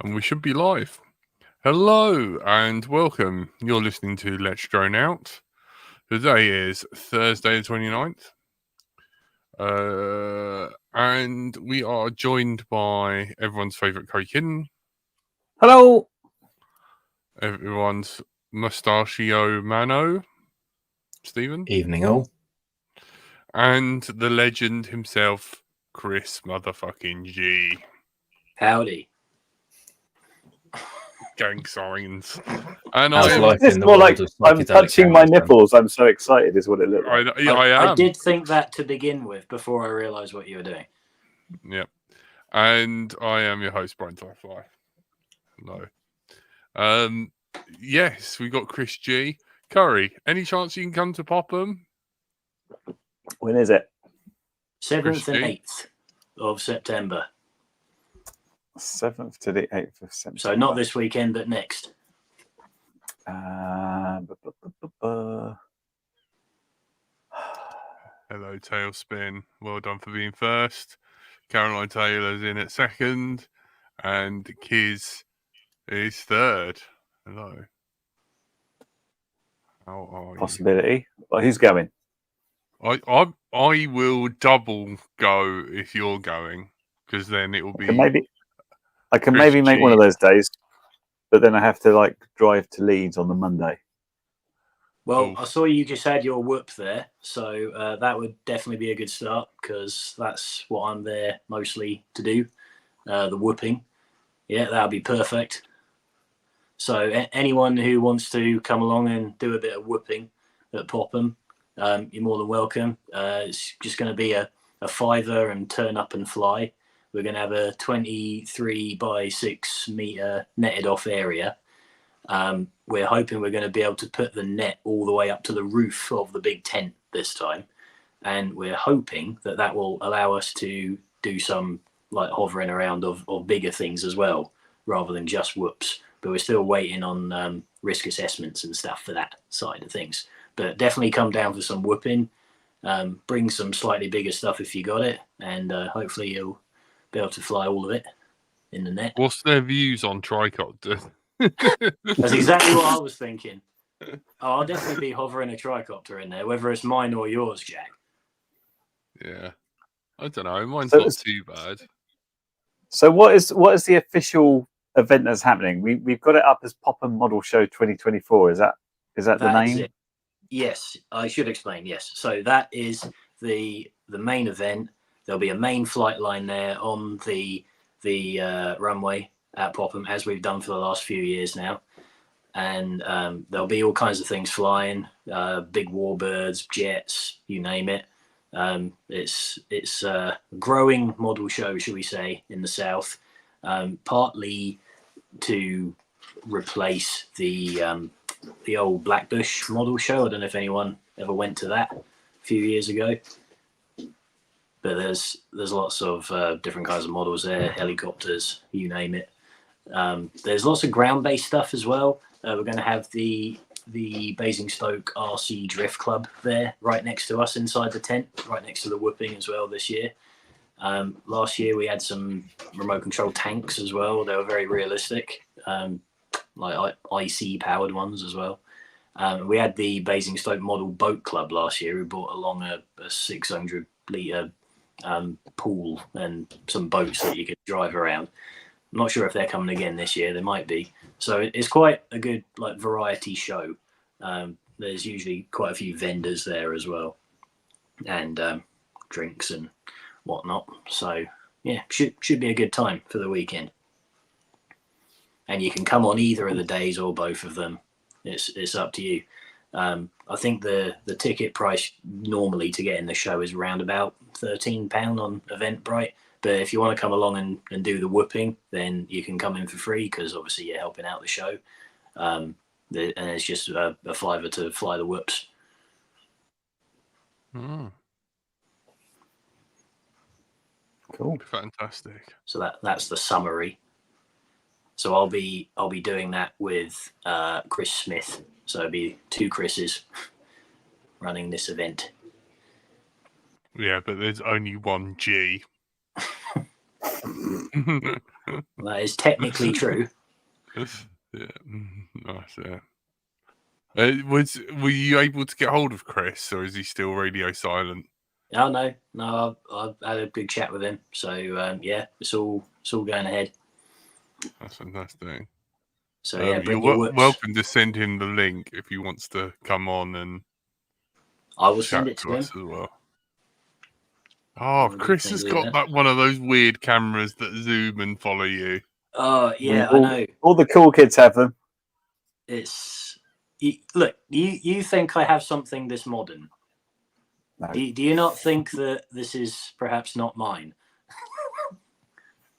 And we should be live. Hello and welcome. You're listening to Let's Drone Out. Today is Thursday the 29th. And we are joined by everyone's favourite Cody Kidden. Hello. Everyone's mustachio Mano, Stephen. Evening all. And the legend himself, Chris motherfucking G. Howdy. Gang signs. And It's more like I'm touching my nipples. I'm so excited, is what it looks like. I am. I did think that to begin with before I realised what you were doing. Yep. And I am your host, Brian Firefly. No. Yes, we got Chris G. Curry, any chance you can come to Popham? When is it? 7th and 8th of September. 7th to the 8th of September. So not this weekend, but next. Hello, Tailspin. Well done for being first. Caroline Taylor's in at second. And Kiz is third. Hello. How are you? Possibility. Well, who's going? I will double go if you're going, because then it will be. I can maybe make one of those days, but then I have to drive to Leeds on the Monday. Well, I saw you just had your whoop there, so that would definitely be a good start because that's what I'm there mostly to do, the whooping. Yeah, that would be perfect. So anyone who wants to come along and do a bit of whooping at Popham, you're more than welcome. It's just going to be a fiver and turn up and fly. We're going to have a 23 by 6 meter netted off area. We're hoping we're going to be able to put the net all the way up to the roof of the big tent this time. And we're hoping that will allow us to do some hovering around of bigger things as well, rather than just whoops. But we're still waiting on risk assessments and stuff for that side of things. But definitely come down for some whooping. Bring some slightly bigger stuff if you got it. And hopefully you'll be able to fly all of it in the net. What's their views on tricopter? That's exactly what I was thinking. I'll definitely be hovering a tricopter in there, whether it's mine or yours, Jack. Yeah. I don't know. Mine's not too bad. So what is the official event that's happening? We've got it up as Popham Model Show 2024. Is that the name? Yes, I should explain. Yes. So that is the main event. There'll be a main flight line there on the runway at Popham, as we've done for the last few years now. And there'll be all kinds of things flying, big warbirds, jets, you name it. It's a growing model show, shall we say, in the south, partly to replace the old Blackbush model show. I don't know if anyone ever went to that a few years ago. But there's lots of different kinds of models there, helicopters, you name it. There's lots of ground-based stuff as well. We're going to have the Basingstoke RC Drift Club there, right next to us inside the tent, right next to the whooping as well this year. Last year we had some remote control tanks as well. They were very realistic, like IC powered ones as well. We had the Basingstoke Model Boat Club last year. We brought along a 600 litre pool and some boats that you could drive around. I'm not sure if they're coming again this year. They might be. So it's quite a good variety show. There's usually quite a few vendors there as well, and drinks and whatnot. So yeah, should be a good time for the weekend. And you can come on either of the days or both of them. It's up to you. I think the ticket price normally to get in the show is around about £13 on Eventbrite. But if you want to come along and do the whooping, then you can come in for free because obviously you're helping out the show. And it's just a fiver to fly the whoops. Cool. Fantastic. So that's the summary. So I'll be doing that with Chris Smith. So it'll be 2 Chris's running this event. Yeah, but there's only one G. That is technically true. Yeah, nice. Yeah. Were you able to get hold of Chris, or is he still radio silent? Oh no, I've had a good chat with him. So yeah, it's all going ahead. That's fantastic. So yeah, bring you're your whoops. welcome to send him the link if he wants to come on and I will chat send it to him us as well. Oh, Chris has got that one of those weird cameras that zoom and follow you. Oh yeah, I know. All the cool kids have them. It's look. You think I have something this modern? No. Do you not think that this is perhaps not mine?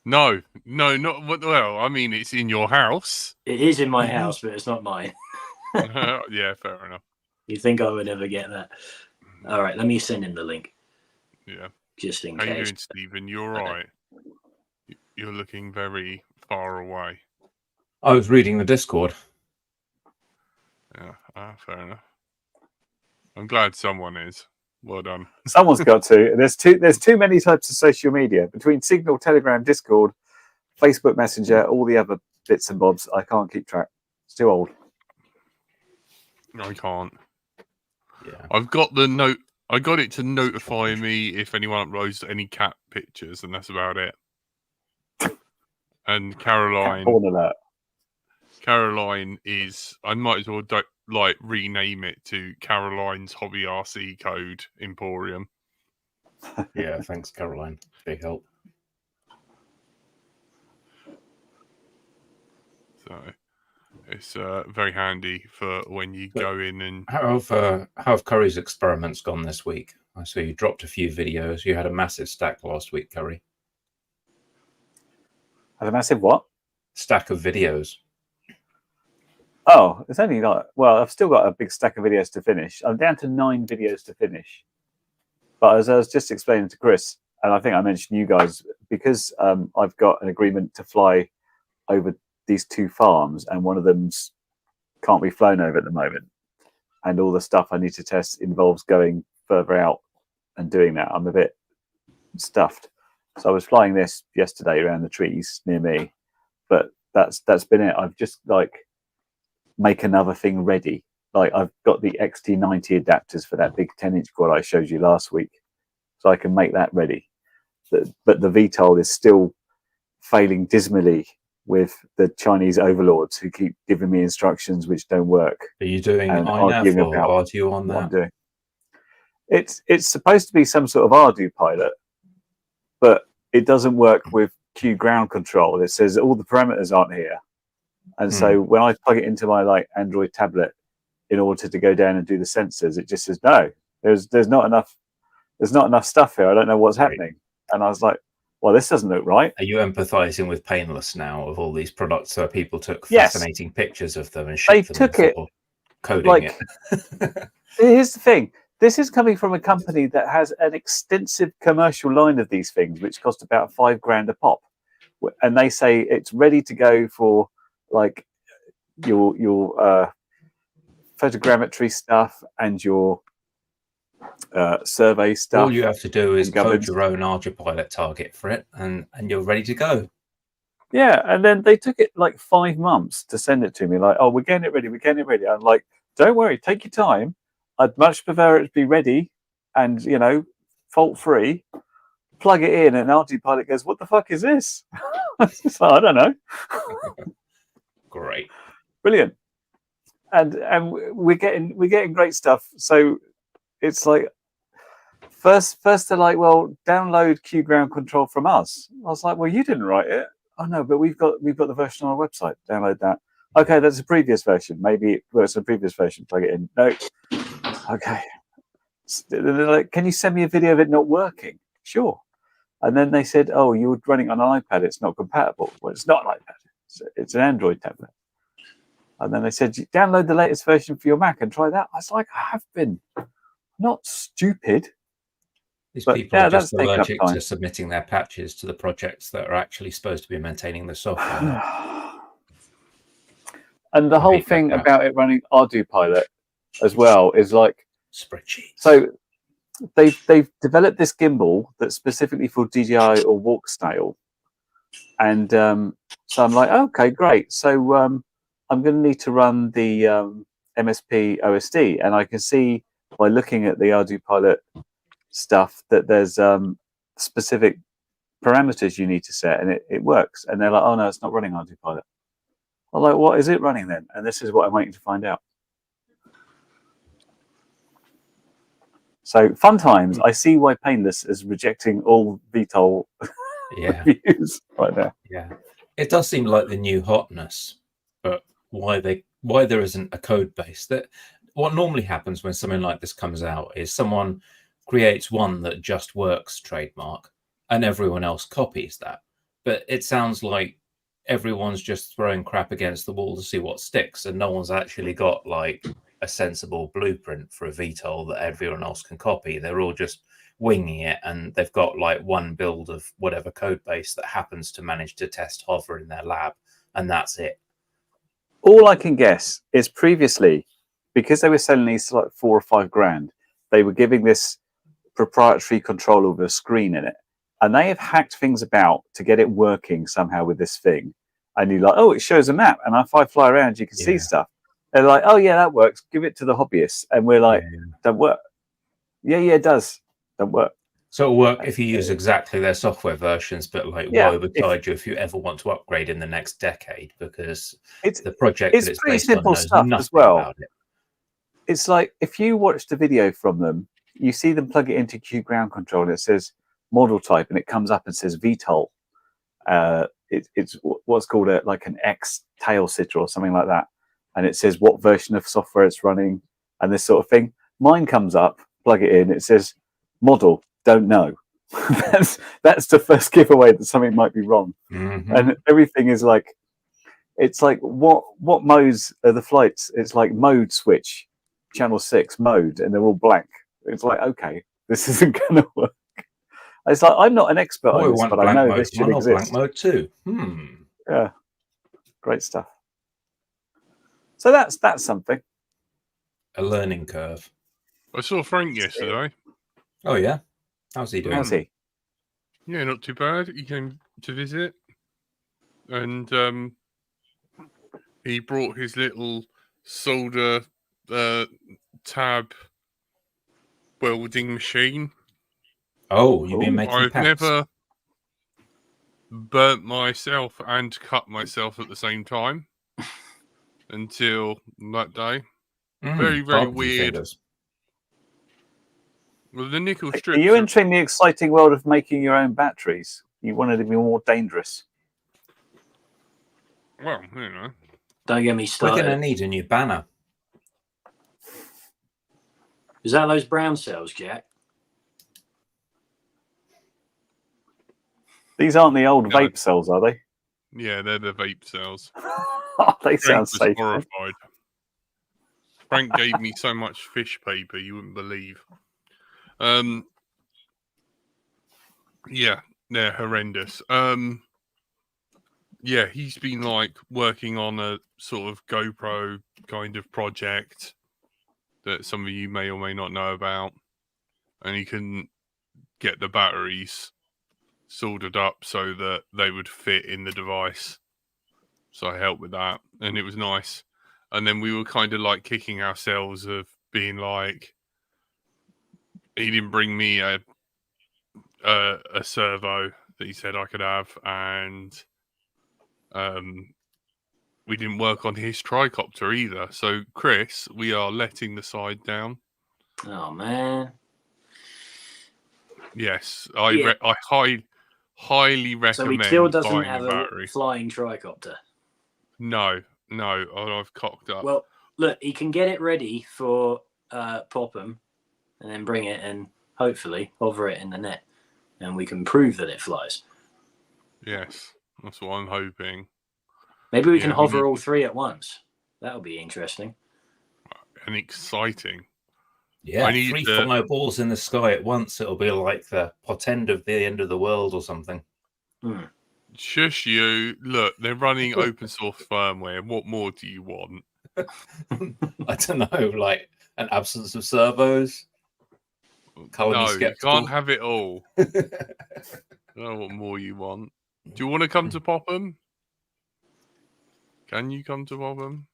No, not well. I mean, it's in your house. It is in my house, but it's not mine. Yeah, fair enough. You think I would ever get that? All right, let me send him the link. Yeah. Just in case. How you doing, Stephen? You're right. You're looking very far away. I was reading the Discord. Yeah, fair enough. I'm glad someone is. Well done. Someone's got to. There's too many types of social media between Signal, Telegram, Discord, Facebook Messenger, all the other bits and bobs. I can't keep track. It's too old. I can't. Yeah. I've got the note. I got it to notify me if anyone uploads any cat pictures, and that's about it. And Caroline. Caroline is. I might as well rename it to Caroline's Hobby RC Code Emporium. Yeah, thanks, Caroline. Big help. So it's very handy for when you go in and. How have Curry's experiments gone this week? I saw you dropped a few videos. You had a massive stack last week, Curry. Had a massive what? Stack of videos. Oh, it's only like, well, I've still got a big stack of videos to finish. I'm down to 9 videos to finish. But as I was just explaining to Chris, and I think I mentioned you guys, because I've got an agreement to fly over these 2 farms, and one of them's can't be flown over at the moment. And all the stuff I need to test involves going further out and doing that. I'm a bit stuffed. So I was flying this yesterday around the trees near me, but that's been it. I've just make another thing ready. Like I've got the XT90 adapters for that big 10-inch quad I showed you last week, so I can make that ready. But the VTOL is still failing dismally with the Chinese overlords who keep giving me instructions which don't work. Are you doing INAV or RDU on that? I'm doing. It's supposed to be some sort of RDU pilot, but it doesn't work with Q ground control. It says all the parameters aren't here. And so when I plug it into my Android tablet in order to go down and do the sensors, it just says no. There's not enough stuff here. I don't know what's happening. And I was like, well, this doesn't look right. Are you empathizing with Painless now of all these products where people took fascinating pictures of them and shipped them? They took it, coding it. Here's the thing. This is coming from a company that has an extensive commercial line of these things, which cost about $5,000 a pop. And they say it's ready to go for your photogrammetry stuff and your survey stuff. All you have to do is code your own ArduPilot target for it, and you're ready to go. Yeah, and then they took it 5 months to send it to me. Like, oh, we're getting it ready. I'm like, don't worry, take your time. I'd much prefer it to be ready and fault free. Plug it in, and ArduPilot goes, "What the fuck is this?" It's like, I don't know. Great, brilliant, and we're getting great stuff. So it's like first they're like, well, download Q ground control from us. I was like, well, you didn't write it. Oh no, but we've got the version on our website. Download that. Okay, that's a previous version. Maybe it works on a previous version. Plug it in. No. Okay. They're like, can you send me a video of it not working? Sure. And then they said, oh, you're running on an iPad. It's not compatible. Well, it's not an iPad. It's an Android tablet. And then they said, download the latest version for your Mac and try that. I was like, I have been. Not stupid. These people are just allergic to submitting their patches to the projects that are actually supposed to be maintaining the software. And the whole thing about it running ArduPilot as well is spreadsheets. So they've developed this gimbal that's specifically for DJI or walk snail, And so I'm like, okay, great. So I'm going to need to run the MSP OSD, and I can see by looking at the Arduino Pilot stuff that there's specific parameters you need to set, and it works. And they're like, oh no, it's not running Arduino Pilot. I'm like, what is it running then? And this is what I'm waiting to find out. So fun times. I see why Painless is rejecting all VTOL reviews right now. Yeah, it does seem like the new hotness, but why there isn't a code base? That what normally happens when something like this comes out is someone creates one that just works trademark, and everyone else copies that. But it sounds like everyone's just throwing crap against the wall to see what sticks, and no one's actually got like a sensible blueprint for a VTOL that everyone else can copy. They're all just winging it, and they've got like one build of whatever code base that happens to manage to test hover in their lab, and that's it. All I can guess is previously, because they were selling these for like $4 or $5 grand, they were giving this proprietary control over a screen in it, and they have hacked things about to get it working somehow with this thing. And you're like, oh, it shows a map, and if I fly around, you can see stuff. They're like, oh yeah, that works. Give it to the hobbyists, and we're like, don't work. Yeah, it does. Don't work. So it'll work if you use exactly their software versions, but like woe betide you if you ever want to upgrade in the next decade, because the project it's pretty simple stuff as well. It's like if you watch the video from them, you see them plug it into Q ground control, and it says model type, and it comes up and says VTOL. It's what's called like an X tail sitter or something like that, and it says what version of software it's running and this sort of thing. Mine comes up, plug it in, it says model, don't know. that's the first giveaway that something might be wrong. And everything is like, it's like what modes are the flights? It's like mode switch, channel 6 mode, and they're all blank. It's like, okay, this isn't gonna work. It's like, I'm not an expert on this, but I know this should exist. Blank mode too. Yeah, great stuff. So that's something. A learning curve. I saw Frank yesterday. Oh yeah, how's he doing? How's he? Yeah, not too bad. He came to visit, and he brought his little solder tab welding machine. Oh, you've been making I've packs. never burnt myself and cut myself at the same time until that day. Very weird. Fingers. Well, the nickel strips. Are you entering the exciting world of making your own batteries? You wanted to be more dangerous. Well, you know. Don't get me started. We're going to need a new banner. Is that those brown cells, Jack? These aren't the old vape cells, are they? Yeah, they're the vape cells. They sound safe. Horrified. Frank gave me so much fish paper you wouldn't believe. Yeah, they're horrendous. Yeah, he's been like working on a sort of GoPro kind of project that some of you may or may not know about, and he can get the batteries soldered up so that they would fit in the device. So I helped with that, and it was nice. And then we were kind of like kicking ourselves of being like, he didn't bring me a servo that he said I could have, and we didn't work on his tricopter either. So Chris, we are letting the side down. Oh man. Yes, I highly recommend. So he still doesn't buying have a flying tricopter. No, I've cocked up. Well, look, he can get it ready for Popham, and then bring it and hopefully hover it in the net, and we can prove that it flies. Yes, that's what I'm hoping. Maybe we can hover all three at once. That would be interesting and exciting. Yeah, 3 fireballs in the sky at once. It'll be like the portend of the end of the world or something. Shush you. Look, they're running open source firmware. What more do you want? I don't know, like an absence of servos. No, you can't have it all. I don't know what more you want. Do you want to come to Popham? Can you come to Popham?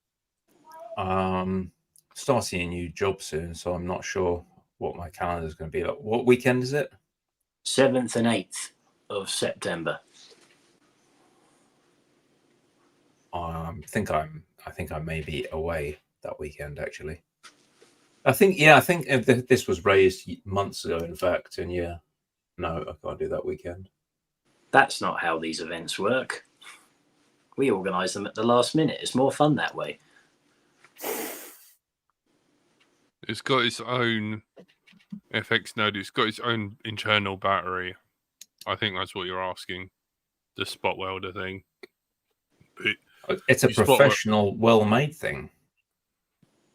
Starting a new job soon, so I'm not sure what my calendar is going to be like. What weekend is it? 7th and 8th of September. I think I may be away that weekend actually. I think if this was raised months ago, in fact, and no, I can't do that weekend. That's not how these events work. We organise them at the last minute. It's more fun that way. It's got its own FX node. It's got its own internal battery. I think that's what you're asking. The spot welder thing. It's a professional, well-made thing.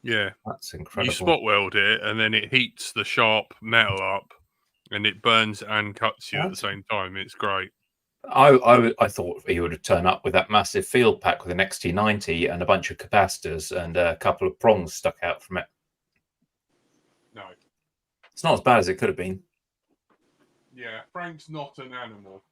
Yeah. That's incredible. You spot weld it, and then it heats the sharp metal up, and it burns and cuts you at the same time. It's great. I thought he would turn up with that massive field pack with an XT90 and a bunch of capacitors and a couple of prongs stuck out from it. No. It's not as bad as it could have been. Yeah, Frank's not an animal.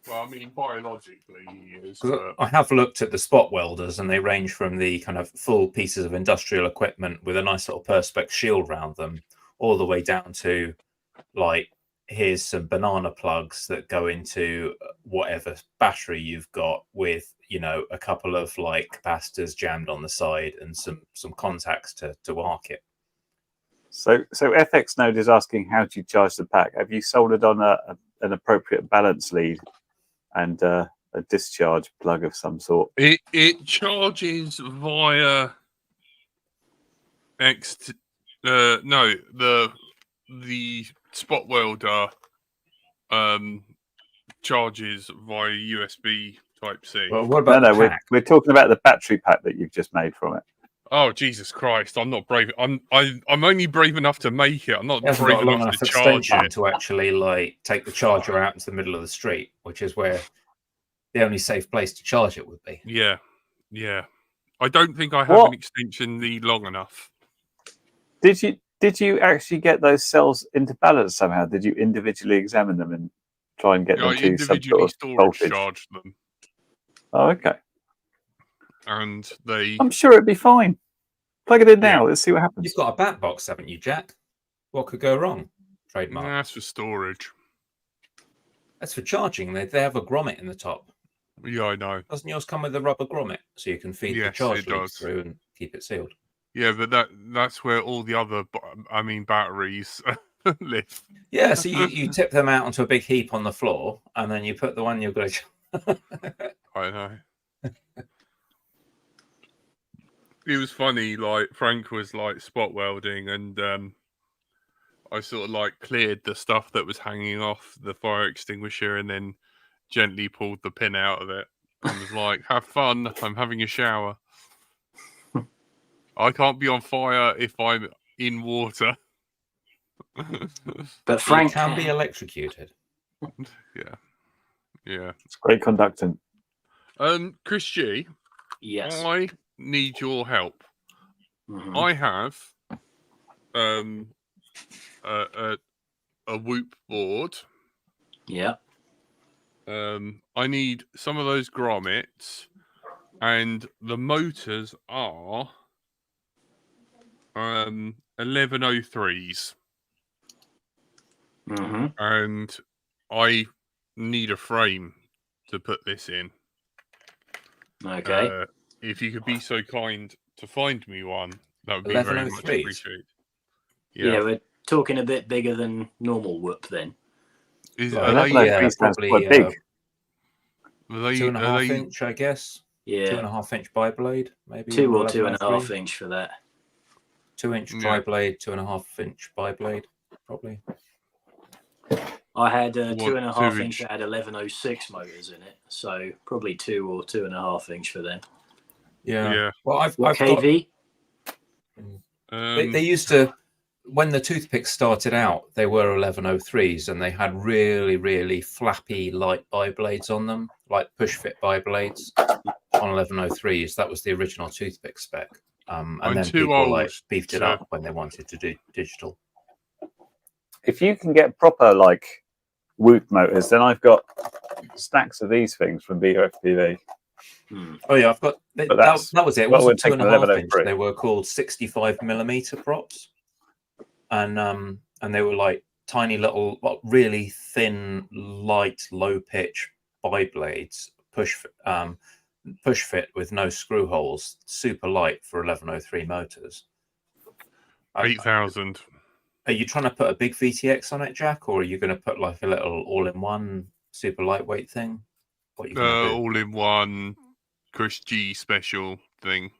Well, I mean, biologically he is. I have looked at the spot welders, and they range from the kind of full pieces of industrial equipment with a nice little perspex shield around them, all the way down to, like, here's some banana plugs that go into whatever battery you've got with, a couple of, like, capacitors jammed on the side and some contacts to arc it. So FX Node is asking, how do you charge the pack? Have you soldered on an appropriate balance lead and a discharge plug of some sort? It charges via the spot welder charges via USB Type C. Well, what about we're talking about the battery pack that you've just made from it. Oh, Jesus Christ! I'm not brave. I'm only brave enough to make it. I'm not brave enough to charge it. To actually, like, take the charger out into the middle of the street, which is where the only safe place to charge it would be. Yeah. I don't think I have an extension lead long enough. Did you actually get those cells into balance somehow? Did you individually examine them and try and get them to some sort of voltage? Charge them. Oh, okay. And I'm sure it'd be fine. Plug it in now. Let's see what happens. You've got a bat box, haven't you, Jack? What could go wrong? Trademark. That's for storage. That's for charging. They have a grommet in the top. Yeah, I know. Doesn't yours come with a rubber grommet so you can feed the charge leads through and keep it sealed? Yeah, but that's where all the other, batteries live. Yeah, so you tip them out onto a big heap on the floor, and then you put the one you're going to... I know. It was funny, like, Frank was, like, spot welding, and I sort of, like, cleared the stuff that was hanging off the fire extinguisher and then gently pulled the pin out of it and was like, have fun, I'm having a shower. I can't be on fire if I'm in water. But Frank can be electrocuted. Yeah. It's great conductant. Chris G. Yes. I need your help. Mm-hmm. I have a whoop board. Yeah. I need some of those grommets, and the motors are 1103s. Mm-hmm. And I need a frame to put this in. Okay. If you could be so kind to find me one, that would be very much appreciated. Yeah, we're talking a bit bigger than normal whoop then. Probably quite big. 2.5 inch, I guess. Yeah. 2.5 inch bi-blade, maybe. 2 or 2.5 inch for that. 2 inch tri-blade, 2.5 inch bi-blade, probably. I had a 2.5 inch that had 1106 motors in it, so probably 2 or 2.5 inch for them. Yeah. Well, I've KV? They used to, when the toothpicks started out, they were 1103s, and they had really, really flappy light bi-blades on them, like push-fit bi-blades on 1103s. That was the original toothpick spec. And then people beefed it up when they wanted to do digital. If you can get proper, like, Whoop motors, then I've got stacks of these things from VOFPV. Oh yeah, I've got But that was it. It well, we're wasn't taking 2.5 inch. 1103. They were called 65mm props, and they were like tiny little, really thin, light, low pitch bi-blades, push fit with no screw holes, super light for 1103 motors. 8,000. Are you trying to put a big VTX on it, Jack, or are you going to put like a little all-in-one super lightweight thing? What are you going to do? All-in-one Chris G special thing.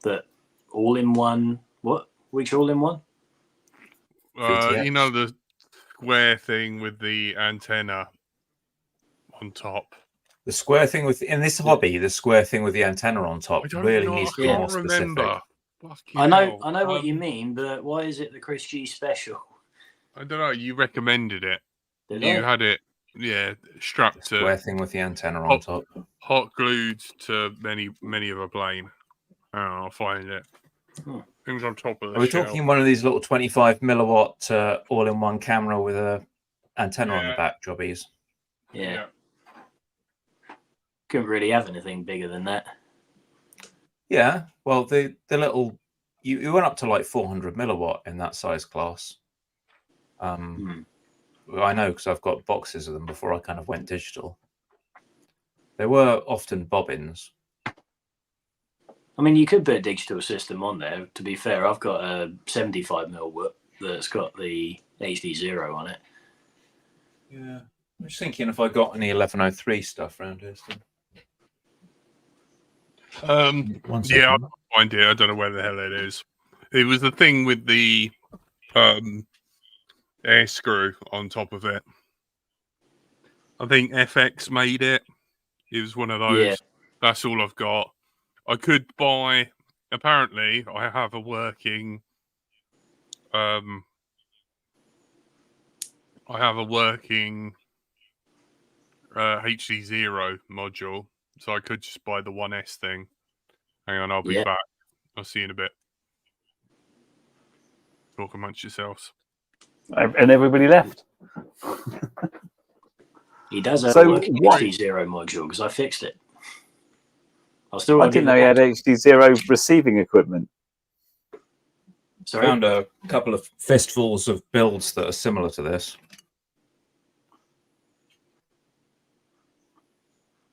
The all-in-one. What? Which all-in-one? VTX. You know, the square thing with the antenna on top. The square thing in this hobby, the square thing with the antenna on top I don't really know. needs I to be can't more specific. remember. Fucking I know hell. what you mean, but why is it the Chris G special? I don't know. You recommended it. Did You I? had it, strapped to Square thing with the antenna on top. hot glued to many of a plane. Oh, I'll find it. Things on top of the Are we shelf. talking one of these little 25mm all-in-one camera with a antenna on the back jobbies? Yeah. Couldn't really have anything bigger than that. Yeah. Well, the little you went up to like 400mm in that size class. I know because I've got boxes of them before I kind of went digital. They were often bobbins. I mean, you could put a digital system on there. To be fair, I've got a 75mm whoop that's got the HD0 on it. Yeah. I'm just thinking if I got any 1103 stuff around here. Still. One second. I'll find it. I don't know where the hell it is. It was the thing with the air screw on top of it. I think FX made it. It was one of those. Yeah. That's all I've got. I could buy. Apparently, I have a working. I have a working HD0 module, so I could just buy the 1S thing. Hang on, I'll be back. I'll see you in a bit. Talk amongst yourselves. And everybody left. He does have So a working what- HD0 module because I fixed it. I still I won't didn't get know the he had box. HD0 receiving equipment. Sorry? Found a couple of fistfuls of builds that are similar to this.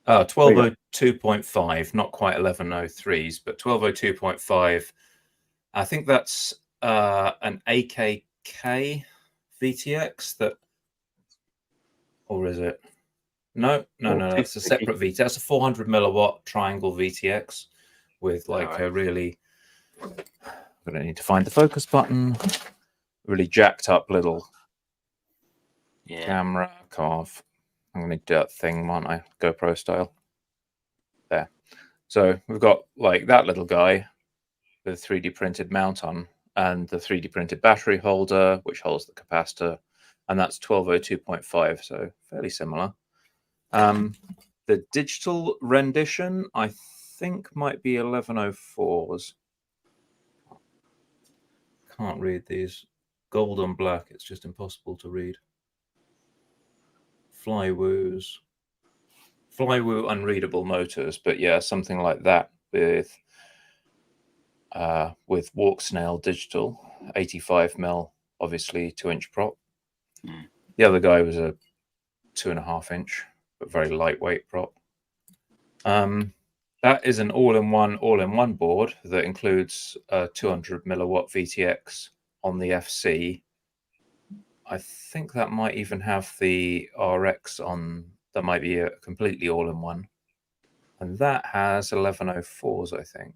1202.5, not quite 1103s, but 1202.5. I think that's an AKK VTX that, or is it? No, it's a separate VTX. That's a 400mm triangle VTX with like a really, I'm going to need to find the focus button, really jacked up little camera carve. I'm going to do that thing, aren't I? GoPro style. There. So we've got like that little guy with a 3D printed mount on and the 3D printed battery holder, which holds the capacitor. And that's 1202.5, so fairly similar. The digital rendition, I think, might be 1104s. Can't read these. Gold on black, it's just impossible to read. Flywoo unreadable motors, but yeah, something like that with walk snail digital, 85mm, obviously 2-inch prop. The other guy was a 2.5-inch, but very lightweight prop. That is an all-in-one board that includes a 200 milliwatt VTX on the FC. I think that might even have the RX on. That might be a completely all-in-one, and that has 1104s, I think.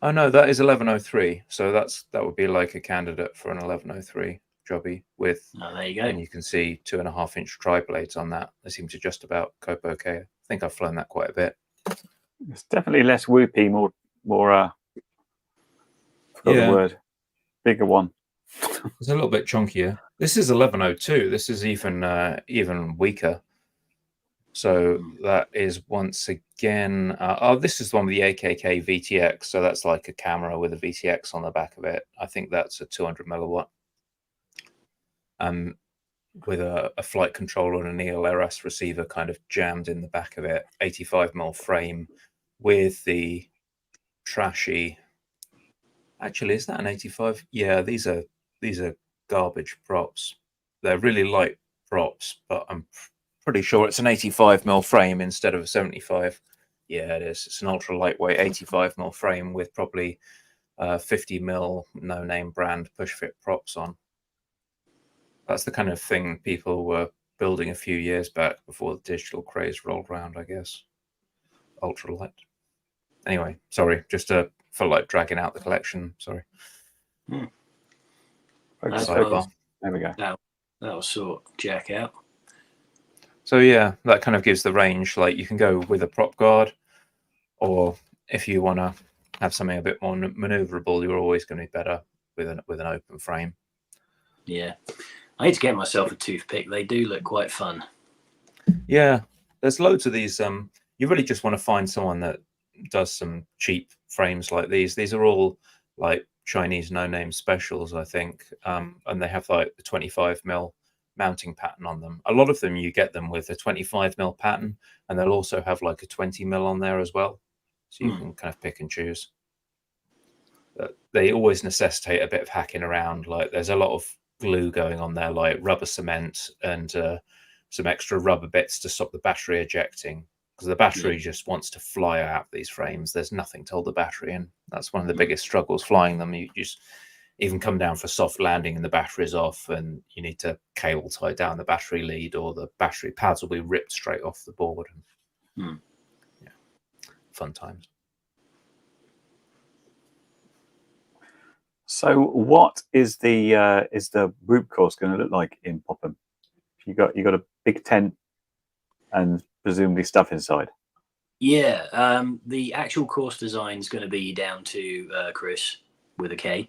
Oh no, that is 1103. So that would be like a candidate for an 1103 jobby with. Oh, there you go. And you can see 2.5-inch tri blades on that. They seem to just about cope okay. I think I've flown that quite a bit. It's definitely less whoopy, more. The word. Bigger one. It's a little bit chunkier. This is 1102. This is even weaker. So that is once again. This is the one with the AKK VTX. So that's like a camera with a VTX on the back of it. I think that's a 200 milliwatt with a flight controller and an ELRS receiver kind of jammed in the back of it. 85mm frame with the trashy. Actually, is that an 85? Yeah, these are garbage props. They're really light props, but I'm pretty sure it's an 85mm frame instead of a 75. Yeah, it is. It's an ultra lightweight 85mm frame with probably 50mm no name brand push fit props on. That's the kind of thing people were building a few years back before the digital craze rolled around, I guess. Ultralight. Anyway, sorry, just for like dragging out the collection. Sorry. Sidebar. There we go. That'll sort Jack out. So yeah, that kind of gives the range. Like you can go with a prop guard, or if you want to have something a bit more maneuverable, you're always going to be better with an open frame. Yeah, I need to get myself a toothpick. They do look quite fun. Yeah, there's loads of these. You really just want to find someone that does some cheap frames like these. These are all like Chinese no-name specials, I think, and they have like the 25mm mounting pattern on them. A lot of them you get them with a 25mm pattern, and they'll also have like a 20mm on there as well, so you can kind of pick and choose. They always necessitate a bit of hacking around. Like there's a lot of glue going on there, like rubber cement and some extra rubber bits to stop the battery ejecting, because the battery just wants to fly out of these frames. There's nothing to hold the battery in. That's one of the biggest struggles flying them. You just even come down for soft landing and the battery's off, and you need to cable tie down the battery lead, or the battery pads will be ripped straight off the board. Yeah, fun times. So, what is the Whoop course going to look like in Popham? You got a big tent and presumably stuff inside. Yeah, the actual course design is going to be down to Chris with a K,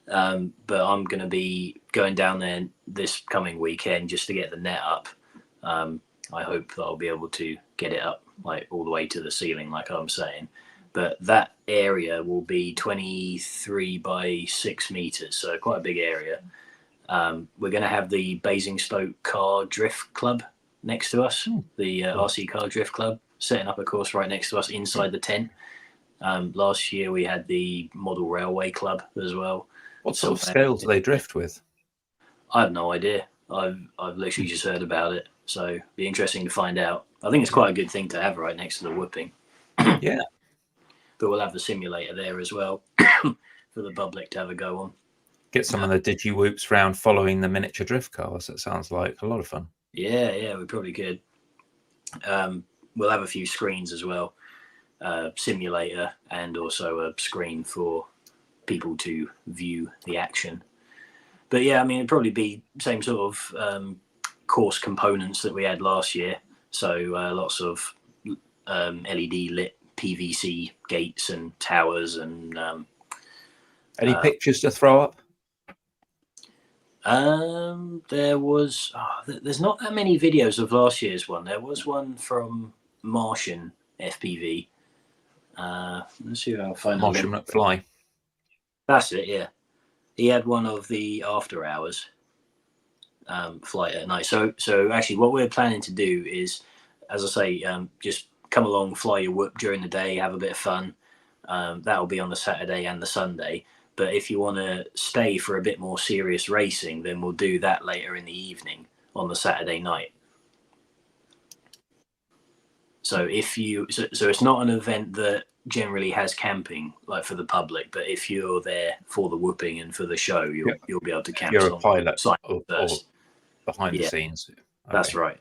but I'm going to be going down there this coming weekend just to get the net up. I hope that I'll be able to get it up like all the way to the ceiling, like I'm saying. But that area will be 23 by 6 meters, so quite a big area. We're going to have the Basingstoke Car Drift Club next to us, the RC Car Drift Club, setting up a course right next to us inside the tent. Last year we had the Model Railway Club as well. What sort of scale do they drift with? I have no idea. I've literally just heard about it, so it'd be interesting to find out. I think it's quite a good thing to have right next to the whooping. Yeah. But we'll have the simulator there as well for the public to have a go on. Get some of the digi whoops round following the miniature drift cars. That sounds like a lot of fun. Yeah, we probably could. We'll have a few screens as well, simulator, and also a screen for people to view the action. But yeah, I mean, it'd probably be same sort of course components that we had last year. So lots of LED lit PVC gates and towers and any pictures to throw up? There was there's not that many videos of last year's one. There was one from Martian FPV. Let's see if I'll find Martian McFly. That's it. Yeah, he had one of the after hours flight at night. So actually, what we're planning to do is, as I say, just come along, fly your whoop during the day, have a bit of fun. That'll be on the Saturday and the Sunday. But if you want to stay for a bit more serious racing, then we'll do that later in the evening on the Saturday night. So so it's not an event that generally has camping like for the public, but if you're there for the whooping and for the show, you'll be able to camp. You're a pilot or behind the scenes. Okay. That's right.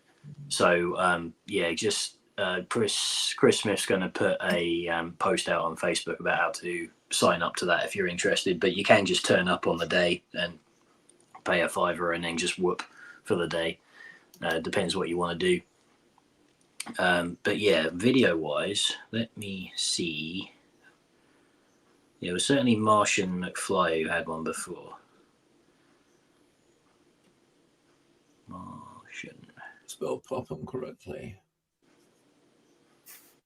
So just Chris Smith's going to put a post out on Facebook about how to sign up to that if you're interested, but you can just turn up on the day and pay a $5 and then just whoop for the day. Depends what you want to do. But yeah, video wise, let me see. Yeah, it was certainly Martian McFly who had one before. Martian. Spell Popham correctly.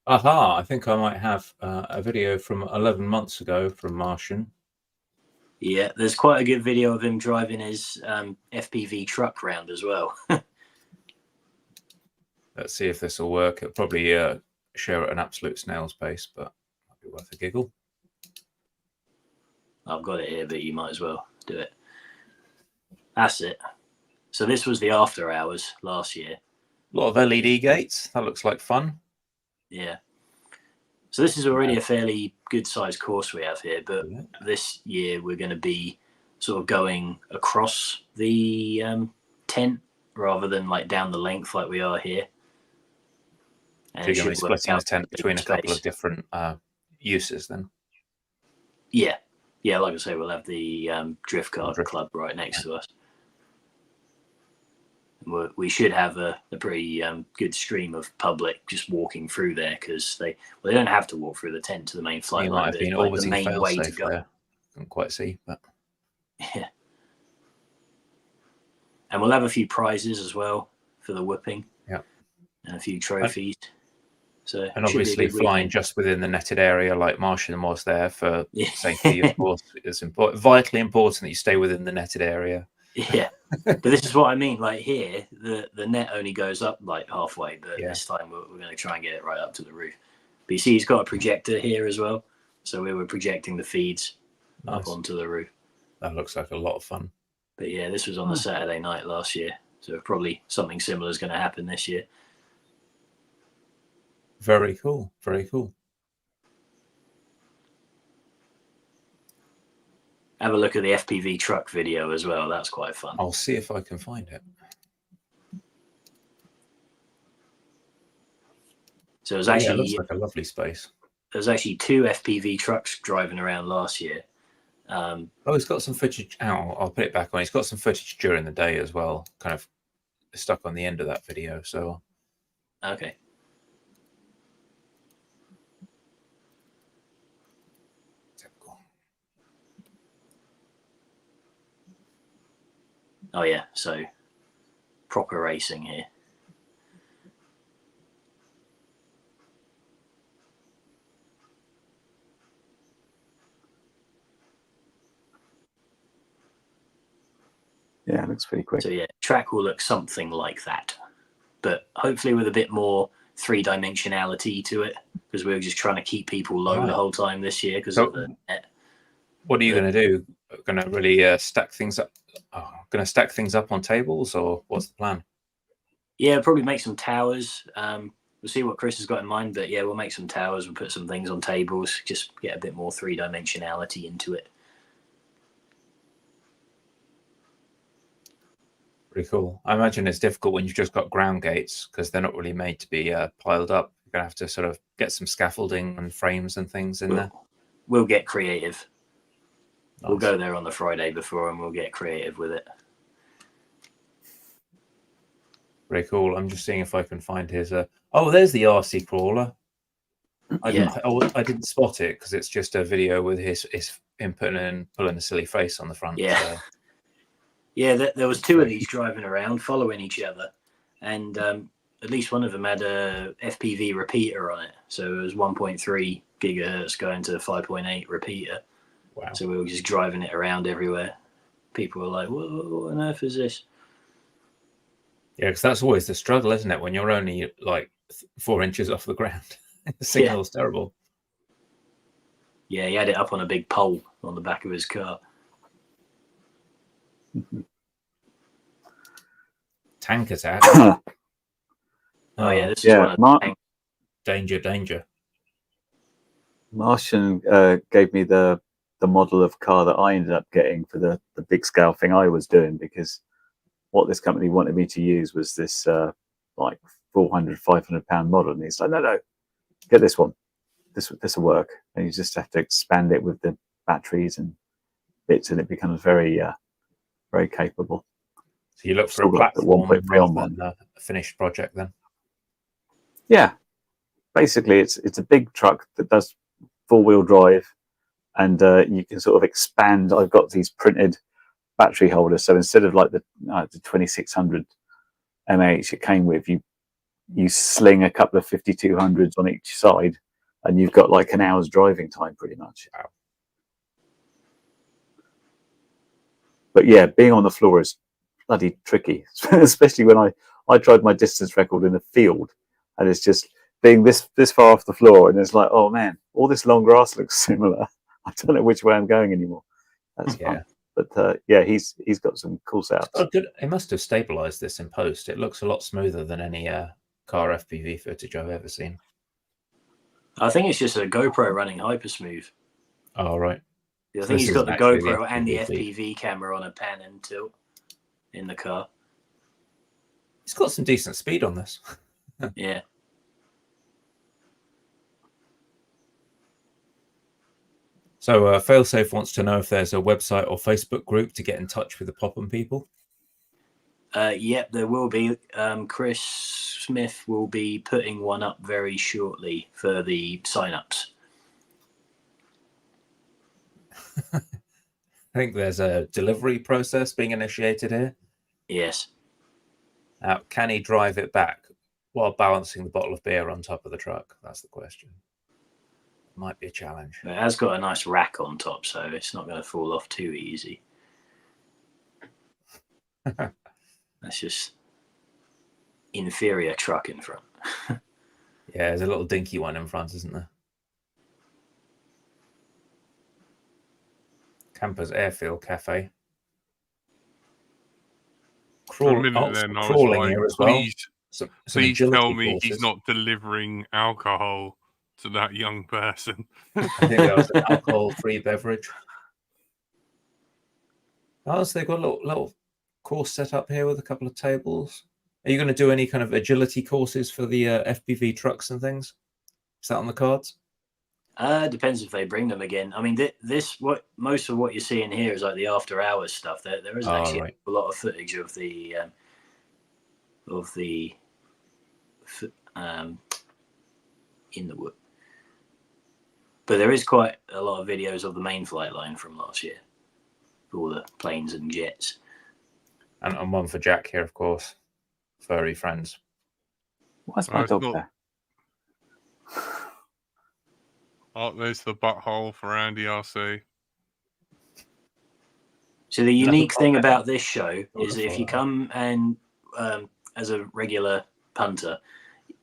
Aha, I think I might have a video from 11 months ago from Martian. Yeah, there's quite a good video of him driving his FPV truck round as well. Let's see if this will work. It'll probably show at an absolute snail's pace, but might be worth a giggle. I've got it here, but you might as well do it. That's it. So this was the after hours last year. A lot of LED gates. That looks like fun. Yeah. So this is already a fairly good sized course we have here, but this year we're going to be sort of going across the tent rather than like down the length like we are here. And So you're going to be splitting the tent between a couple of different uses then? Yeah. Yeah, like I say, we'll have the Drift Car Club right next to us. We should have a pretty good stream of public just walking through there because they don't have to walk through the tent to the main flight line. Might have been like the main way to go. There. Couldn't quite see, but yeah. And we'll have a few prizes as well for the whooping. Yeah. And a few trophies. So and obviously flying just within the netted area, like Martian was there for safety, of course, is important. Vitally important that you stay within the netted area. Yeah, but this is what I mean. Like here, the net only goes up like halfway, but this time we're going to try and get it right up to the roof. But you see, he's got a projector here as well, so we were projecting the feeds up onto the roof. That looks like a lot of fun. But yeah, this was on the Saturday night last year, so probably something similar is going to happen this year. Very cool. Very cool. Have a look at the FPV truck video as well. That's quite fun. I'll see if I can find it. So it was actually it looks like a lovely space. There was actually 2 FPV trucks driving around last year. He's got some footage. I'll put it back on. He's got some footage during the day as well, kind of stuck on the end of that video. So okay. Oh yeah, so proper racing here. Yeah, it looks pretty quick. So yeah, track will look something like that, but hopefully with a bit more 3-dimensionality to it, because we were just trying to keep people low the whole time this year because of the net. What are you going to do? Going to really stack things up? Going to stack things up on tables, or what's the plan? Yeah, probably make some towers. We'll see what Chris has got in mind, but yeah, we'll make some towers. We'll put some things on tables, just get a bit more 3-dimensionality into it. Pretty cool. I imagine it's difficult when you've just got ground gates because they're not really made to be piled up. You're going to have to sort of get some scaffolding and frames and things in there. We'll get creative. Nice. We'll go there on the Friday before and we'll get creative with it. Very cool. I'm just seeing if I can find his. Oh, there's the RC crawler. I didn't spot it because it's just a video with his him pulling a silly face on the front. Yeah. So. Yeah, there was 2 of these driving around, following each other, and at least one of them had a FPV repeater on it. So it was 1.3 gigahertz going to 5.8 repeater. Wow. So we were just driving it around everywhere. People were like, what on earth is this? Yeah, because that's always the struggle, isn't it? When you're only like 4 inches off the ground. The signal's terrible. Yeah, he had it up on a big pole on the back of his car. Tank attack. Oh yeah, this is one of the danger. Martian gave me the model of car that I ended up getting for the big scale thing I was doing, because what this company wanted me to use was this like 400-500 pound model, and he's like, no, get this one. This will work, and you just have to expand it with the batteries and bits, and it becomes very very capable. So you look for a platform on a finished project then? Yeah, basically it's a big truck that does 4-wheel drive, and you can sort of expand. I've got these printed battery holders, so instead of like the 2600 mAh it came with, you sling a couple of 5200s on each side, and you've got like an hour's driving time pretty much. Wow. But yeah, being on the floor is bloody tricky, especially when I tried my distance record in the field, and it's just being this far off the floor, and it's like, oh man, all this long grass looks similar. I don't know which way I'm going anymore. That's fun. But yeah, he's got some cool setups. Oh, good. It must have stabilized this in post. It looks a lot smoother than any car FPV footage I've ever seen. I think it's just a GoPro running hyper smooth. Oh, right. I So think this he's got the isn't actually the GoPro and the FPV FPV camera on a pan and tilt in the car. It's got some decent speed on this. Yeah. So Failsafe wants to know if there's a website or Facebook group to get in touch with the Popham people. Yep, there will be. Chris Smith will be putting one up very shortly for the sign-ups. I think there's a delivery process being initiated here. Yes. Now, can he drive it back while balancing the bottle of beer on top of the truck? That's the question. Might be a challenge. It has got a nice rack on top, so it's not going to fall off too easy. That's just inferior truck in front. Yeah, there's a little dinky one in front, isn't there? Campers Airfield Cafe. For a minute then, I was crawling like, here as well. Please tell me courses. he's not delivering alcohol to that young person. I think that was an alcohol-free beverage. Oh, so they've got a little course set up here with a couple of tables. Are you going to do any kind of agility courses for the FPV trucks and things? Is that on the cards? Depends if they bring them again. I mean, most of what you're seeing here is like the after hours stuff. There isn't actually a lot of footage of the in the wood, but there is quite a lot of videos of the main flight line from last year, all the planes and jets, and one for Jack here, of course. Furry friends. Why's my dog there? Oh, there's the butthole for Andy RC. So the unique thing about this show is if you come and as a regular punter,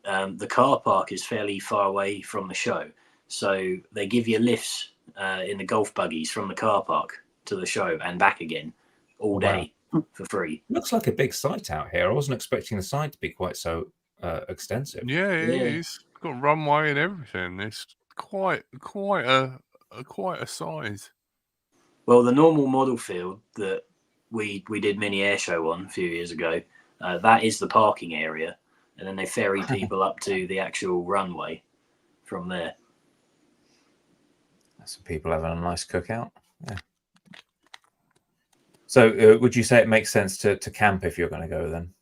the car park is fairly far away from the show. So they give you lifts in the golf buggies from the car park to the show and back again all day for free. Looks like a big site out here. I wasn't expecting the site to be quite so extensive. Yeah, it's got runway and everything. It's quite a size. Well, the normal model field that we did mini air show on a few years ago, that is the parking area, and then they ferry people up to the actual runway from there. Some people having a nice cookout. Yeah. So, would you say it makes sense to camp if you're going to go then?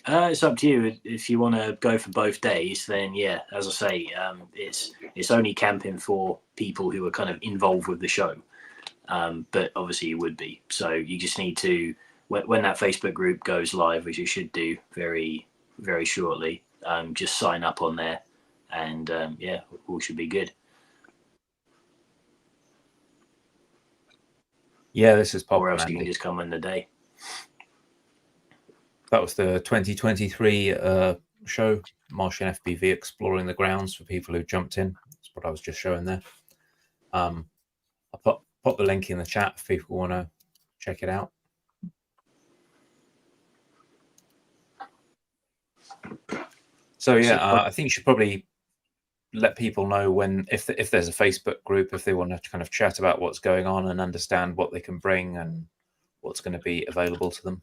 It's up to you. If you want to go for both days, then yeah, as I say, it's only camping for people who are kind of involved with the show. But obviously you would be. So you just need to, when that Facebook group goes live, which it should do very, very shortly, just sign up on there, and yeah, all should be good. Yeah, this is Popham. Or else you can just come in the day. That was the 2023 show, Martian FPV Exploring the Grounds, for people who jumped in. That's what I was just showing there. I'll pop the link in the chat if people want to check it out. So yeah, I think you should probably let people know if there's a Facebook group, if they want to kind of chat about what's going on and understand what they can bring and what's going to be available to them.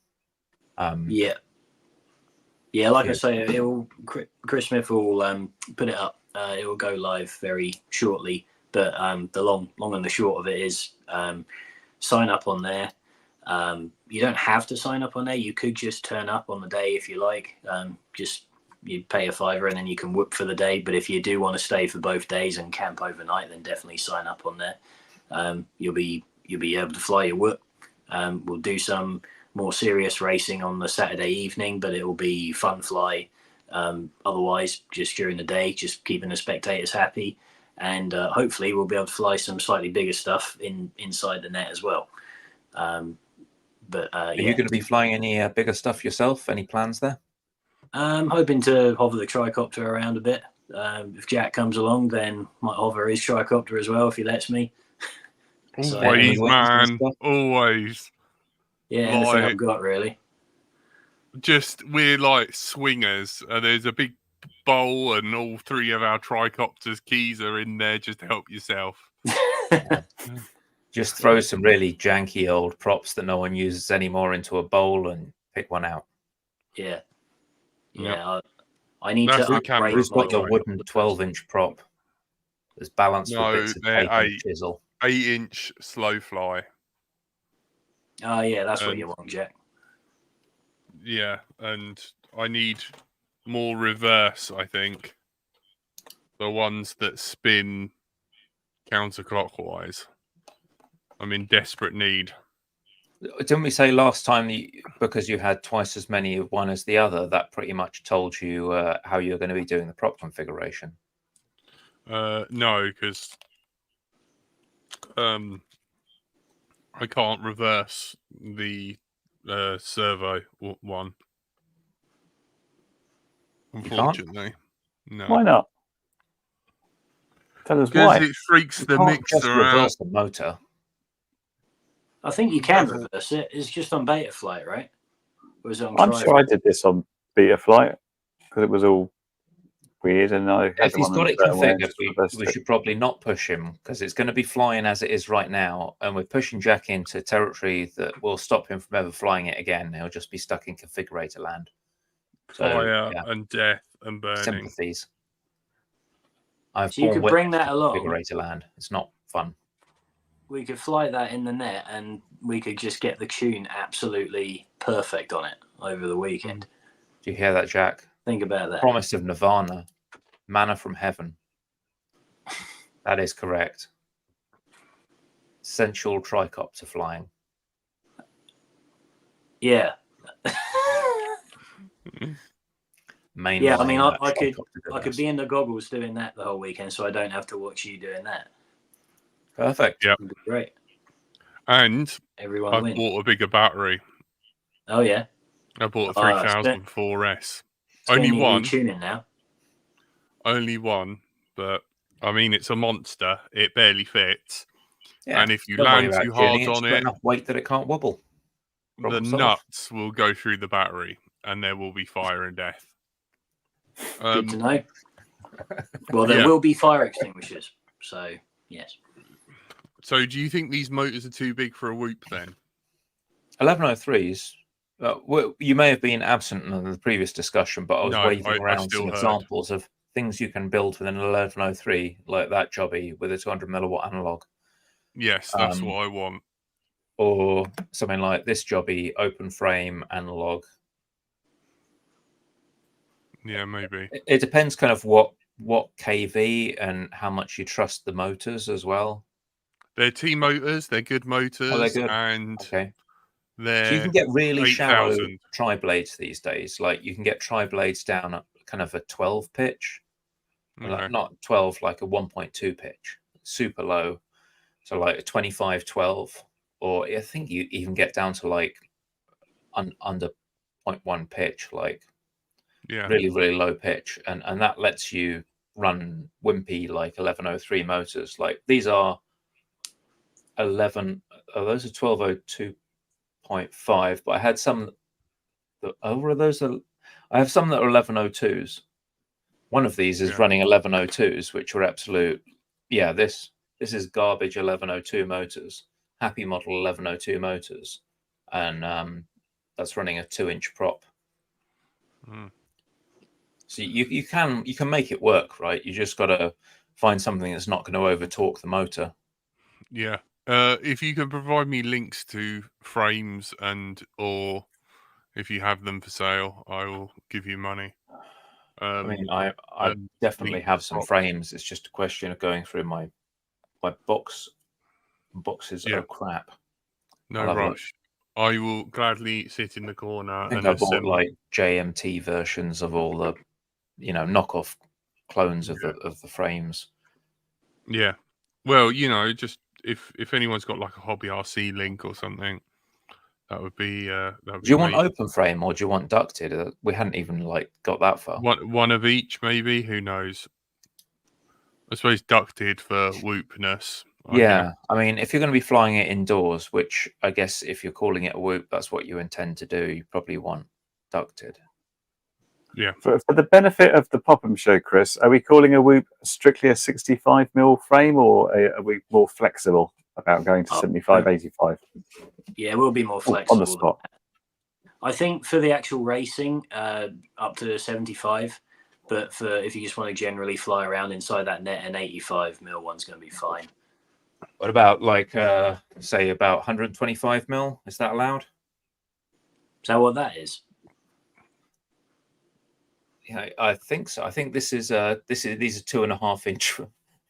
Yeah, like I say, Chris Smith will put it up. It will go live very shortly. But the long and the short of it is sign up on there. You don't have to sign up on there. You could just turn up on the day if you like. You pay a $5 and then you can whoop for the day. But if you do want to stay for both days and camp overnight, then definitely sign up on there. You'll be able to fly your whoop. We'll do some more serious racing on the Saturday evening, but it will be fun fly. Otherwise, just during the day, just keeping the spectators happy. And hopefully we'll be able to fly some slightly bigger stuff inside the net as well. But Are yeah, you going to be flying any bigger stuff yourself? Any plans there? I'm hoping to hover the tricopter around a bit. If Jack comes along, then might hover his tricopter as well if he lets me. So, Always, any wings and man. stuff? Always. yeah, anything Like, I've got really. just we're like swingers, and there's a big bowl, and all three of our tricopters' keys are in there. Just help yourself. Just throw some really janky old props that no one uses anymore into a bowl and pick one out. Yeah, Yep. yeah. I need That's to the camera. upgrade Who's got my your wooden 12-inch prop that's balanced No, with bits of they're tape and 8. chisel? 8-inch slow fly. Oh yeah, that's what And- you want, Jack. Yeah, and I need more reverse, I think. The ones that spin counterclockwise. I'm in desperate need. Didn't we say last time that because you had twice as many of one as the other, that pretty much told you how you're going to be doing the prop configuration? No, because I can't reverse the servo one. Unfortunately, no. Why not? Tell us Because why. it freaks You the can't just mixer out. reverse the motor. I think you can reverse it. It's just on beta flight, right? Or is it on I'm tri- sure I did this on beta flight because it was all weird, and I had If the he's one got on it certain way and configured, just reversed we it. should probably not push him because it's going to be flying as it is right now, and we're pushing Jack into territory that will stop him from ever flying it again. He'll just be stuck in configurator land. So, Fire yeah, and death and burning. sympathies. I've So you borne could bring witness that to along. configurator land. It's not fun. We could fly that in the net, and we could just get the tune absolutely perfect on it over the weekend. Do you hear that, Jack? Think about that. Promise of Nirvana, manna from heaven. That is correct. Sensual tricopter flying. Yeah, Mainline, yeah. I mean, I tricopter could goodness. be in the goggles doing that the whole weekend, so I don't have to watch you doing that. Perfect. Yeah. It'd be great. And Everyone I've wins. bought a bigger battery. Oh yeah. I bought a Oh, 3004S. So Only you need one. tuning now. Only one. But, I mean, it's a monster. It barely fits. Yeah. And if you Don't worry land about too hard tuning. It's on got it, enough weight that it can't wobble. the Problem solved. nuts will go through the battery and there will be fire and death. Good to know. Well, there yeah. will be fire extinguishers. So yes. So do you think these motors are too big for a whoop then? 1103s. You may have been absent in the previous discussion, but I was No, waving I around still some heard. examples of things you can build with an 1103, like that jobby with a 200 milliwatt analog, Yes, that's what I want. or something like this jobby open frame analog. Yeah, maybe. It depends kind of what KV and how much you trust the motors as well. They're T motors, they're good motors, Oh, they're good. and Okay. they're So you can get really shallow 8,000. tri-blades these days. Like you can get tri-blades down at kind of a 12 pitch. Okay. Like not 12, like a 1.2 pitch, super low. So like a 25, 12, or I think you even get down to like under 0.1 pitch, like Yeah. really, really low pitch. And that lets you run wimpy like 1103 motors. Like these are those are 1202.5, but I had some that I have some that are 1102s. One of these is running 1102s, which are absolute. Yeah, this is garbage 1102 motors, happy model 1102 motors, and that's running a 2-inch prop. Mm. So you can make it work, right? You just got to find something that's not going to over torque the motor. Yeah. If you can provide me links to frames or if you have them for sale, I will give you money. I mean, I definitely have some frames. It's just a question of going through my boxes. Yeah. Oh crap! No rush. I will gladly sit in the corner. I think I bought like JMT versions of all the, knockoff clones of the frames. Yeah. Well, just if anyone's got like a hobby RC link or something, That would be. That would Do you be want amazing. open frame or do you want ducted? We hadn't even like got that far. One of each, maybe. Who knows? I suppose ducted for whoopness. Yeah, I mean, if you're going to be flying it indoors, which I guess if you're calling it a whoop, that's what you intend to do. You probably want ducted. Yeah. For the benefit of the Popham show, Chris, are we calling a whoop strictly a 65mm frame, or are we more flexible about going to 75, 85? Yeah, we'll be more On flexible. the spot. I think for the actual racing, up to 75. But for if you just want to generally fly around inside that net, an 85mm one's going to be fine. What about like say about 125mm? Is that allowed? Is that what that is? Yeah, I think so. I think these are 2.5 inch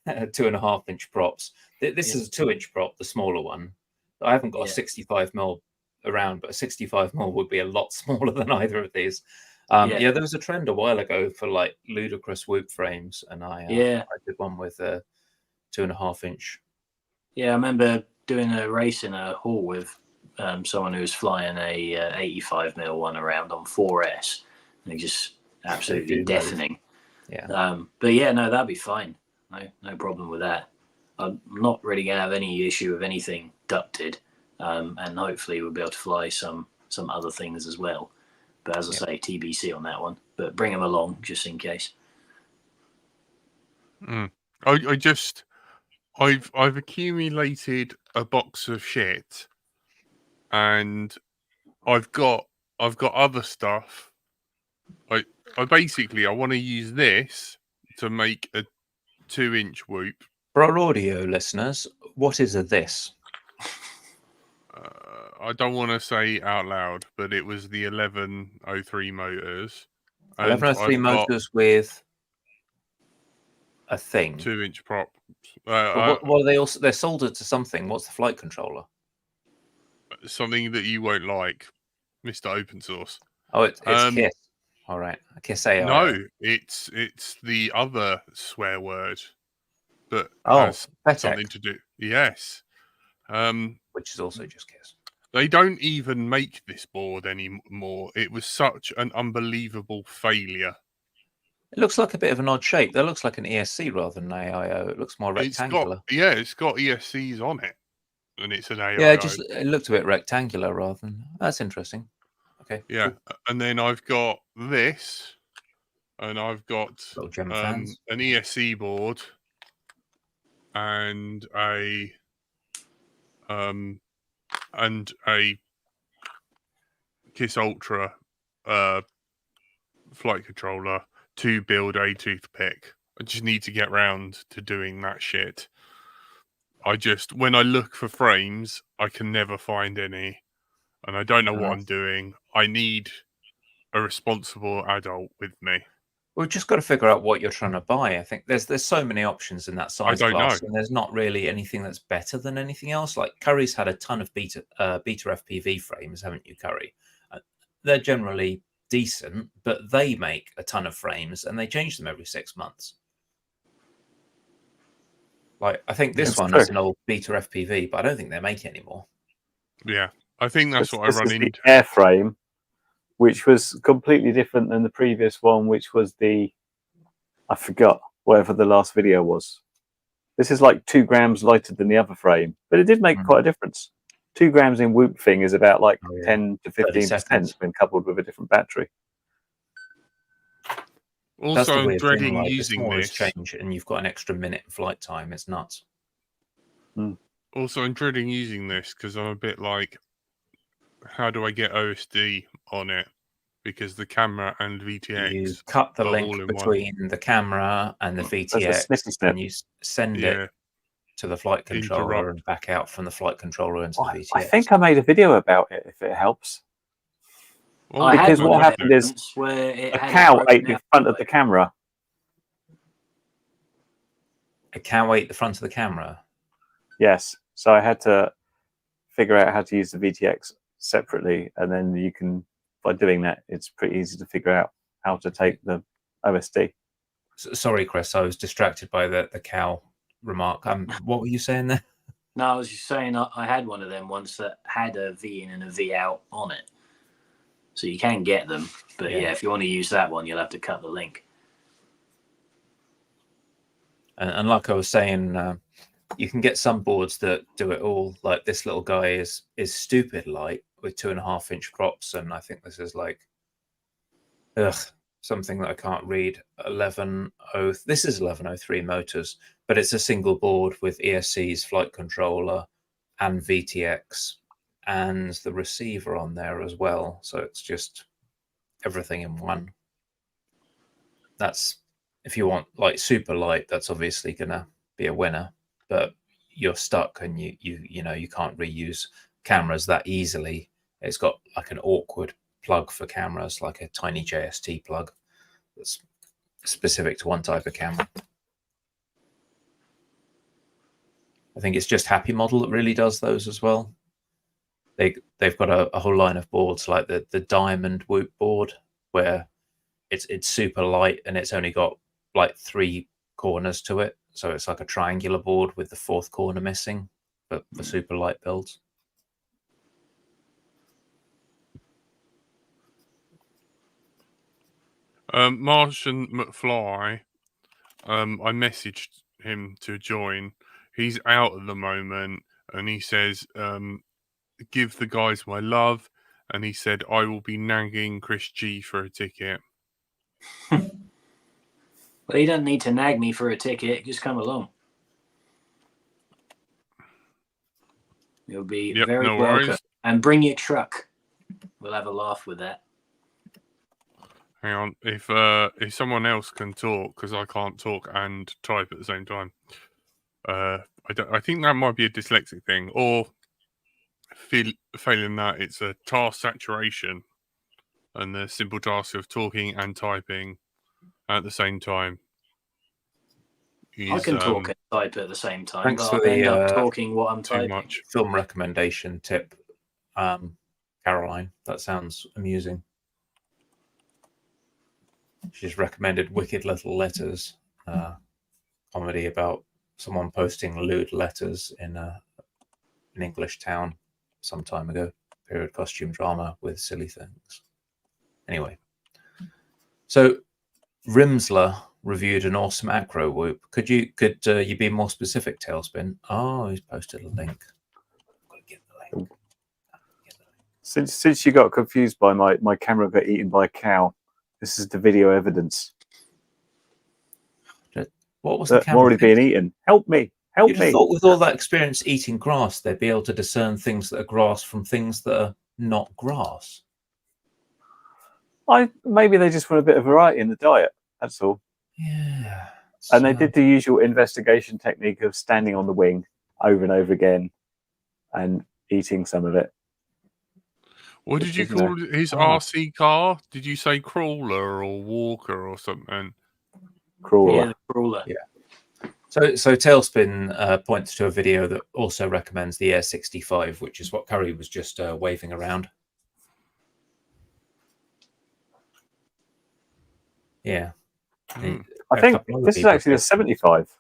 2.5 inch props. This is a 2-inch prop, the smaller one. I haven't got a 65mm around, but a 65mm would be a lot smaller than either of these. Yeah, there was a trend a while ago for like ludicrous whoop frames, and I did one with a 2.5 inch. Yeah, I remember doing a race in a hall with someone who was flying a 85mm one around on 4S, and it just absolutely deafening. Yeah. But yeah, no, that'd be fine. No problem with that. I'm not really gonna have any issue with anything ducted, and hopefully we'll be able to fly some other things as well. But as I say, TBC on that one. But bring them along just in case. I've accumulated a box of shit, and I've got other stuff. I basically I want to use this to make a 2-inch whoop. For our audio listeners, what is a this? I don't want to say out loud, but it was the 1103 motors. 1103 motors with a thing. 2-inch prop. What are they also? They're soldered to something. What's the flight controller? Something that you won't like, Mr. Open Source. Oh, it's KISS. All right, KISS AIO. No, it's the other swear word that has something to do. Yes. Which is also just KISS. They don't even make this board anymore. It was such an unbelievable failure. It looks like a bit of an odd shape. That looks like an ESC rather than an AIO. It looks more rectangular. It's got ESCs on it, and it's an AIO. Yeah, it looked a bit rectangular rather than. That's interesting. Okay. Yeah, cool. And then I've got this, and I've got an ESC board, and a KISS Ultra flight controller to build a toothpick. I just need to get round to doing that shit. When I look for frames, I can never find any, and I don't know what I'm doing. I need a responsible adult with me. We've just got to figure out what you're trying to buy. I think there's so many options in that size class, and there's not really anything that's better than anything else. Like Curry's had a ton of beta FPV frames, haven't you, Curry? They're generally decent, but they make a ton of frames and they change them every 6 months. Like I think this one is an old beta FPV, but I don't think they make it anymore. Yeah, I think that's what I run into. The airframe, which was completely different than the previous one, which was I forgot whatever the last video was. This is like 2 grams lighter than the other frame, but it did make quite a difference. 2 grams in whoop thing is about like 10 to 15% when coupled with a different battery. Also, I'm dreading using this. Change and you've got an extra minute flight time. It's nuts. Also, I'm dreading using this because I'm a bit like, how do I get OSD on it? Because the camera and VTX. You cut the link between the camera and the VTX, and you send it to the flight controller and back out from the flight controller into the VTX. I think I made a video about it, if it helps. Well, because what happened is a cow ate the front of the camera. A cow ate the front of the camera? Yes. So I had to figure out how to use the VTX separately, and then you can, by doing that, it's pretty easy to figure out how to take the OSD. Sorry, Chris, I was distracted by the cow remark. What were you saying there? No, I was just saying I had one of them once that had a V in and a V out on it. So you can get them. But yeah, if you want to use that one, you'll have to cut the link. And like I was saying, you can get some boards that do it all. Like this little guy is stupid light with 2.5-inch props, and I think this is like something that I can't read. This is 1103 motors, but it's a single board with ESC's flight controller and VTX and the receiver on there as well. So it's just everything in one. That's, if you want like super light, that's obviously gonna be a winner, but you're stuck and you know you can't reuse cameras that easily. It's got like an awkward plug for cameras, like a tiny JST plug that's specific to one type of camera. I think it's just Happy Model that really does those as well. They've got a whole line of boards like the Diamond Whoop board, where it's super light and it's only got like 3 corners to it, so it's like a triangular board with the 4th corner missing, but for super light builds. Martian McFly, I messaged him to join. He's out at the moment, and he says, give the guys my love, and he said, I will be nagging Chris G for a ticket. Well, you don't need to nag me for a ticket. Just come along. You'll be very welcome. Worries. And bring your truck. We'll have a laugh with that. Hang on, if someone else can talk, because I can't talk and type at the same time. I think that might be a dyslexic thing, or failing that, it's a task saturation, and the simple task of talking and typing at the same time. I can talk and type at the same time. Thanks but for I'll end the up talking what I'm too typing. much film recommendation tip, Caroline. That sounds amusing. She's recommended Wicked Little Letters, comedy about someone posting lewd letters in an English town some time ago. Period costume drama with silly things. Anyway, so Rimsler reviewed an awesome acro whoop. Could you be more specific, Tailspin? Oh, he's posted a link. I've got to get the link. Since you got confused by my camera got eaten by a cow, this is the video evidence. What was the camera? I'm already being eaten. Help me! Help You'd me! have thought with all that experience eating grass, they'd be able to discern things that are grass from things that are not grass. Maybe they just want a bit of variety in the diet. That's all. Yeah. And they did the usual investigation technique of standing on the wing over and over again and eating some of it. What did you call his RC car? Did you say crawler or walker or something? Crawler. Yeah, the crawler. Yeah. So Tailspin points to a video that also recommends the Air 65, which is what Curry was just waving around. Mm. Yeah. I think this is actually the 75.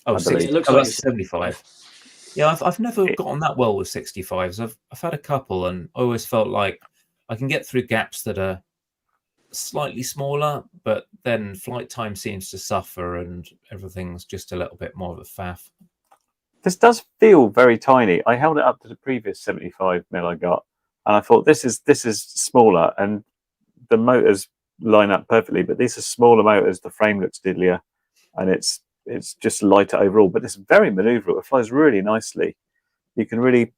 Oh, It looks oh, like that's 75. Yeah, I've never gotten that well with 65s. I've had a couple, and I always felt like I can get through gaps that are slightly smaller, but then flight time seems to suffer, and everything's just a little bit more of a faff. This does feel very tiny. I held it up to the previous 75mm I got, and I thought this is smaller, and the motors line up perfectly. But these are smaller motors. The frame looks diddlier, and it's just lighter overall. But it's very manoeuvrable. It flies really nicely. You can really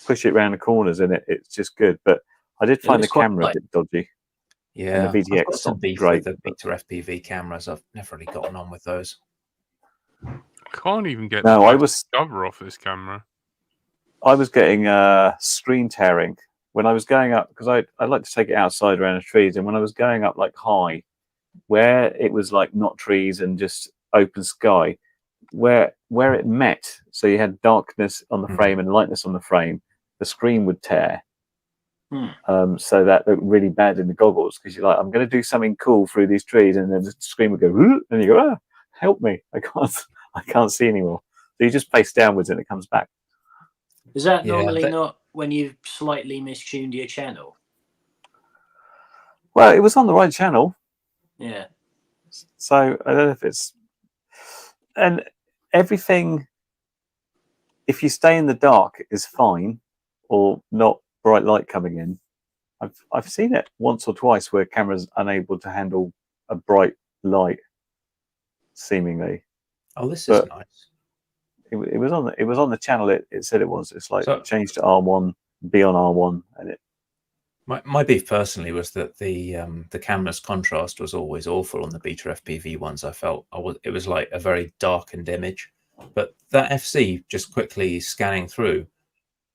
push it around the corners, and it's just good. But I did find the camera a bit dodgy. Yeah, and the VTX I've got some beef great, with the Beta FPV cameras. I've never really gotten on with those. I can't even get the cover off this camera. I was getting screen tearing when I was going up, because I like to take it outside around the trees, and when I was going up like high, where it was like not trees and just open sky, where it met, so you had darkness on the frame and lightness on the frame, the screen would tear. So that looked really bad in the goggles, because you're like, I'm going to do something cool through these trees, and then the screen would go, and you go, help me, I can't see anymore. You just face downwards and it comes back. Is that Yeah, normally that- not when you've slightly mistuned your channel? Well, it was on the right channel, Yeah. so I don't know if it's and everything. If you stay in the dark, is fine, or not bright light coming in. I've seen it once or twice where cameras unable to handle a bright light, seemingly. Oh, this is But nice. It was on the channel. It said it was. It's like So- change to R1, be on R1, and it. My beef personally was that the camera's contrast was always awful on the Beta FPV ones. I felt it was like a very darkened image, but that FC just quickly scanning through,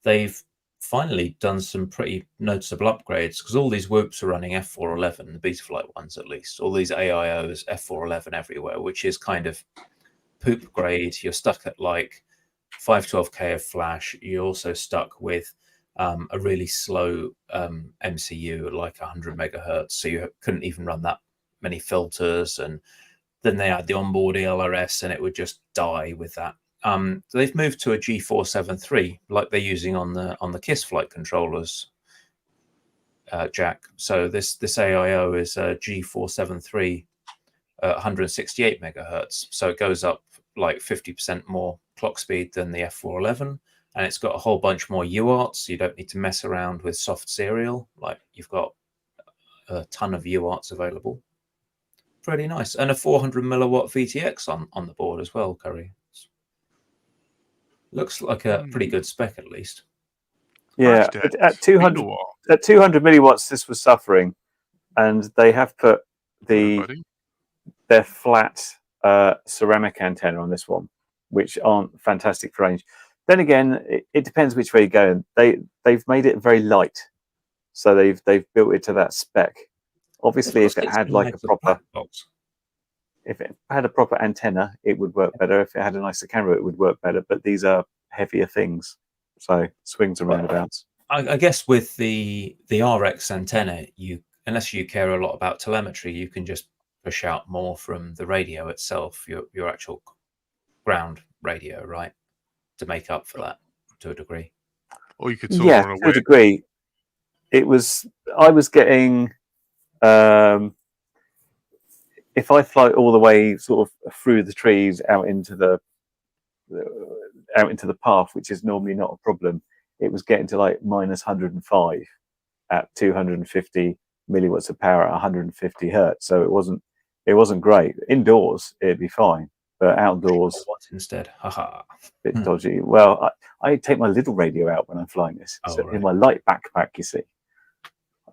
they've finally done some pretty noticeable upgrades because all these whoops are running F411, the Betaflight ones at least. All these AIOs F411 everywhere, which is kind of poop grade. You're stuck at like 512K of flash. You're also stuck with a really slow MCU at like 100 megahertz, so you couldn't even run that many filters. And then they had the onboard ELRS, and it would just die with that. So they've moved to a G473, like they're using on the KISS flight controllers, Jack. So this AIO is a G473, 168 megahertz. So it goes up like 50% more clock speed than the F411. And it's got a whole bunch more UARTs, so you don't need to mess around with soft serial. Like you've got a ton of UARTs available. Pretty nice. And a 400 milliwatt VTX on the board as well, Curry. Looks like a pretty good spec at least. Yeah, at 200 milliwatts, this was suffering, and they have put their flat ceramic antenna on this one, which aren't fantastic for range. Then again, it depends which way you go. They've made it very light, so they've built it to that spec. Obviously, if it had like a proper antenna, it would work better. If it had a nicer camera, it would work better. But these are heavier things, so swings and roundabouts. I guess with the RX antenna, unless you care a lot about telemetry, you can just push out more from the radio itself, your actual ground radio, right, to make up for that to a degree. Or you could to a degree. I was getting if I fly all the way sort of through the trees out into the path, which is normally not a problem, it was getting to like minus 105 at 250 milliwatts of power at 150 hertz. So it wasn't great. Indoors it'd be fine, but outdoors instead, haha, bit dodgy. Well, I take my little radio out when I'm flying this. So in my light backpack, you see,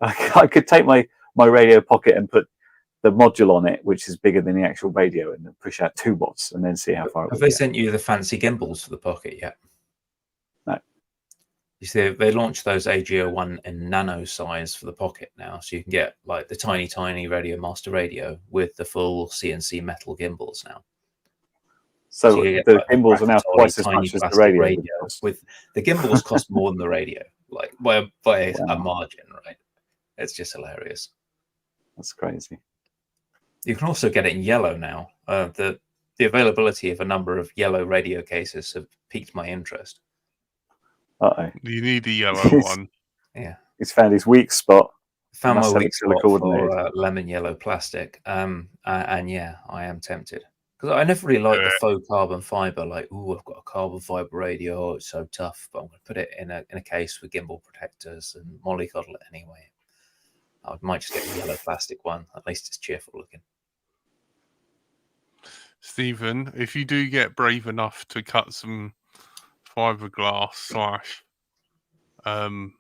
I could take my radio pocket and put the module on it, which is bigger than the actual radio, and then push out 2 watts and then see how far it Have will they get. sent you the fancy gimbals for the pocket yet? No. You see, they launched those AGO1 in nano size for the pocket now, so you can get like the tiny Radio Master radio with the full CNC metal gimbals now. So you get, the like, gimbals are now twice as much as the radio. With the gimbals cost more than the radio, like by a margin, right? It's just hilarious. That's crazy. You can also get it in yellow now. The availability of a number of yellow radio cases have piqued my interest. You need the yellow one. Yeah, he's found his weak spot. Found my weak spot for lemon yellow plastic. And yeah, I am tempted because I never really liked the faux carbon fiber. Like, ooh, I've got a carbon fiber radio. Oh, it's so tough, but I'm going to put it in a case with gimbal protectors and mollycoddle it anyway. I might just get the yellow plastic one. At least it's cheerful looking. Stephen, if you do get brave enough to cut some fiberglass / oh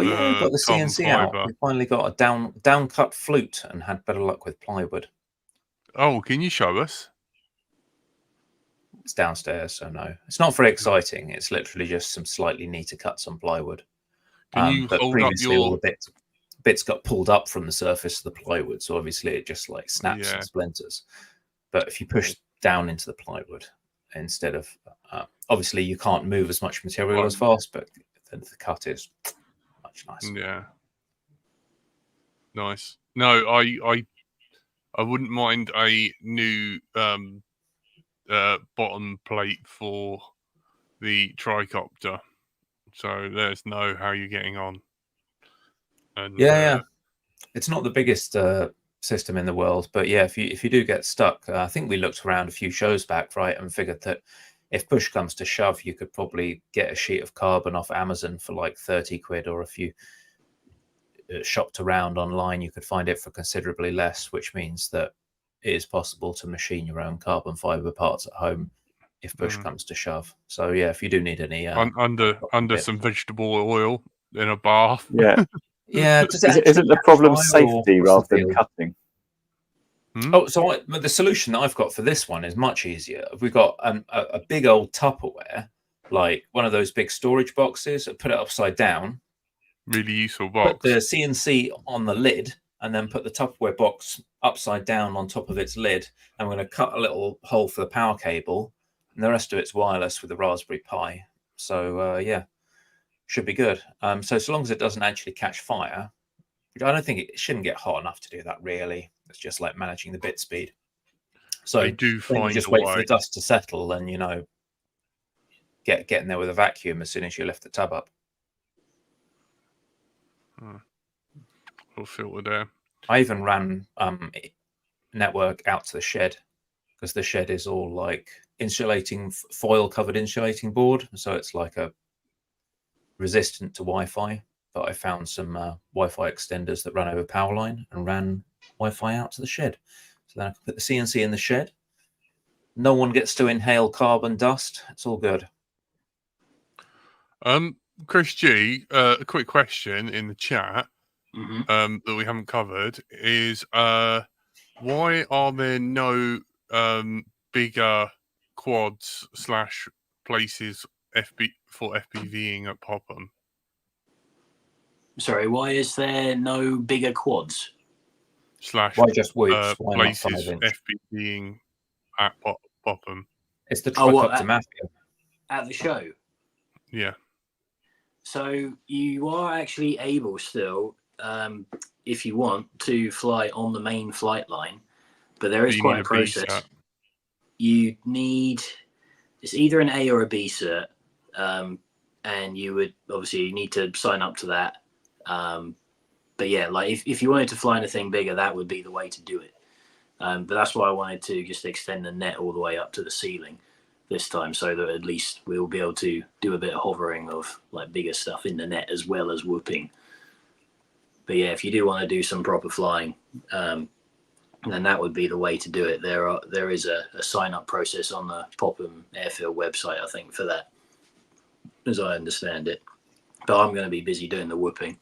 yeah, we got the CNC out. We finally got a down cut flute and had better luck with plywood. Oh, can you show us? It's downstairs, so no. It's not very exciting. It's literally just some slightly neater cuts on plywood. Can you but hold previously up your... all the bits got pulled up from the surface of the plywood, so obviously it just like snaps and splinters. But if you push down into the plywood instead of obviously you can't move as much material as fast, but the cut is much nicer. Yeah, nice. No, I wouldn't mind a new bottom plate for the tricopter. So let us know how you're getting on. And Yeah. It's not the biggest system in the world, but yeah, if you do get stuck, I think we looked around a few shows back, right, and figured that if push comes to shove, you could probably get a sheet of carbon off Amazon for like 30 quid, or if you shopped around online, you could find it for considerably less, which means that it is possible to machine your own carbon fiber parts at home if push comes to shove. So yeah, if you do need any under some vegetable oil in a bath. Yeah. Yeah, Isn't the problem safety rather than deal? cutting? Oh, so the solution that I've got for this one is much easier. We've got a big old Tupperware, like one of those big storage boxes, put it upside down. Really useful box. Put the CNC on the lid, and then put the Tupperware box upside down on top of its lid. And we're going to cut a little hole for the power cable, and the rest of it's wireless with the Raspberry Pi. So yeah, should be good. So long as it doesn't actually catch fire, I don't think it shouldn't get hot enough to do that, really. It's just like managing the bit speed. So I do find you just wait for the dust to settle, and get in there with a vacuum as soon as you lift the tub up. Little filter there. I even ran network out to the shed, because the shed is all like foil covered insulating board, so it's like a resistant to Wi-Fi. But I found some Wi-Fi extenders that run over power line and ran Wi-Fi out to the shed. So then I can put the CNC in the shed. No one gets to inhale carbon dust. It's all good. Chris G, a quick question in the chat Mm-hmm. that we haven't covered is why are there no bigger quads / places for FPVing at Popham? Sorry, why is there no bigger quads? / Why just whoops? Why not places 5-inch? FPVing at Popham? It's the Tricopter Mafia. At the show? Yeah. So you are actually able still, if you want, to fly on the main flight line, but there is quite a process. You need, it's either an A or a B cert, and you would obviously need to sign up to that. But yeah, like if you wanted to fly anything bigger, that would be the way to do it. But that's why I wanted to just extend the net all the way up to the ceiling this time, so that at least we'll be able to do a bit of hovering of like bigger stuff in the net as well as whooping. But yeah, if you do want to do some proper flying, then that would be the way to do it. There is a sign up process on the Popham Airfield website, I think, for that, as I understand it. But I'm going to be busy doing the whooping.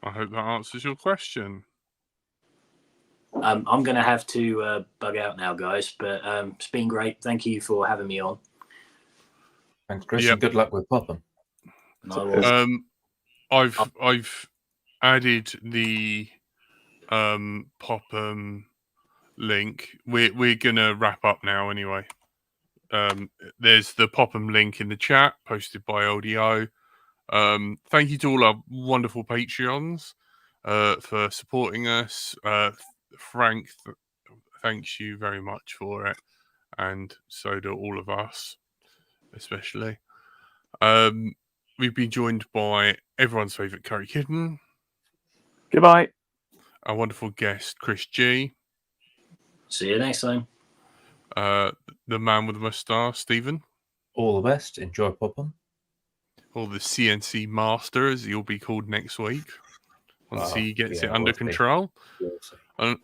I hope that answers your question. I'm going to have to bug out now, guys, but it's been great. Thank you for having me on. Thanks, Chris, and good luck with Popham. I've added the Popham link. We're gonna wrap up now anyway. There's the Popham link in the chat posted by LDO. Thank you to all our wonderful Patreons for supporting us. Frank, thanks you very much for it, and so do all of us, especially. We've been joined by everyone's favourite Curry Kitten. Goodbye. Our wonderful guest, Chris G. See you next time. The man with the moustache, Stephen. All the best. Enjoy Popham. Or the CNC master, as he'll be called next week, once he gets it under control. And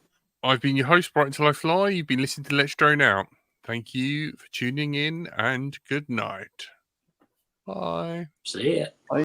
I've been your host, Bright Until I Fly. You've been listening to Let's Drone Out. Thank you for tuning in, and good night. Bye. See ya. Bye.